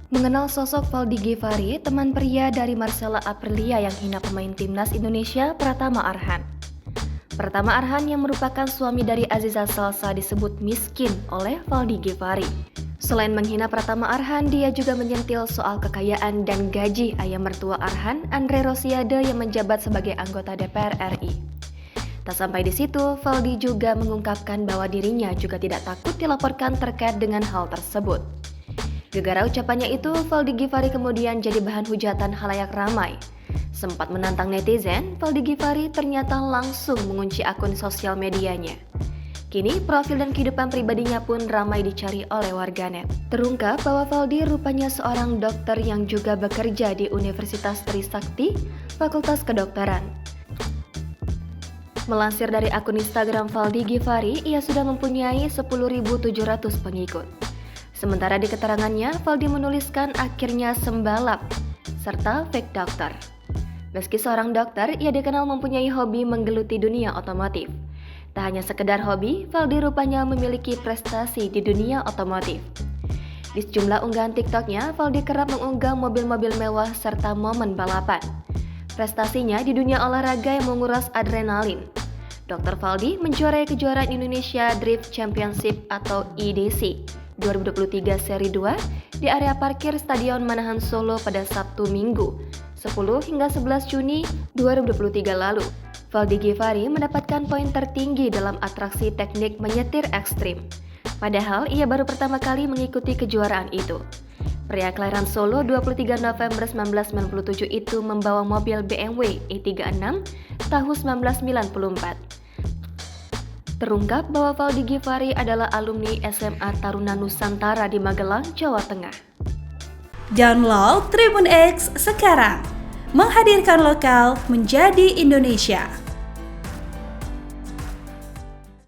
Mengenal sosok Valdy Gifari, teman pria dari Marcella Aprilia yang hina pemain timnas Indonesia Pratama Arhan. Pratama Arhan yang merupakan suami dari Aziza Salsa disebut miskin oleh Valdy Gifari. Selain menghina Pratama Arhan, dia juga menyentil soal kekayaan dan gaji ayah mertua Arhan, Andre Rosiade yang menjabat sebagai anggota DPR RI. Tak sampai di situ, Valdy juga mengungkapkan bahwa dirinya juga tidak takut dilaporkan terkait dengan hal tersebut. Gegara ucapannya itu, Valdy Gifari kemudian jadi bahan hujatan halayak ramai. Sempat menantang netizen, Valdy Gifari ternyata langsung mengunci akun sosial medianya. Kini, profil dan kehidupan pribadinya pun ramai dicari oleh warganet. Terungkap bahwa Valdy rupanya seorang dokter yang juga bekerja di Universitas Trisakti, Fakultas Kedokteran. Melansir dari akun Instagram Valdy Gifari, ia sudah mempunyai 10.700 pengikut. Sementara di keterangannya, Valdy menuliskan akhirnya sembalap, serta fake dokter. Meski seorang dokter, ia dikenal mempunyai hobi menggeluti dunia otomotif. Tak hanya sekedar hobi, Valdy rupanya memiliki prestasi di dunia otomotif. Di sejumlah unggahan TikToknya, Valdy kerap mengunggah mobil-mobil mewah serta momen balapan. Prestasinya di dunia olahraga yang menguras adrenalin. Dr. Valdy menjuarai kejuaraan Indonesia Drift Championship atau IDC 2023 seri 2 di area parkir Stadion Manahan Solo pada Sabtu Minggu 10 hingga 11 Juni 2023 lalu. Valdy Gifari mendapatkan poin tertinggi dalam atraksi teknik menyetir ekstrim. Padahal ia baru pertama kali mengikuti kejuaraan itu. Pria kelahiran Solo 23 November 1997 itu membawa mobil BMW E36 tahun 1994. Terungkap bahwa Valdy Gifari adalah alumni SMA Taruna Nusantara di Magelang, Jawa Tengah. Download Tribun X sekarang, menghadirkan lokal menjadi Indonesia.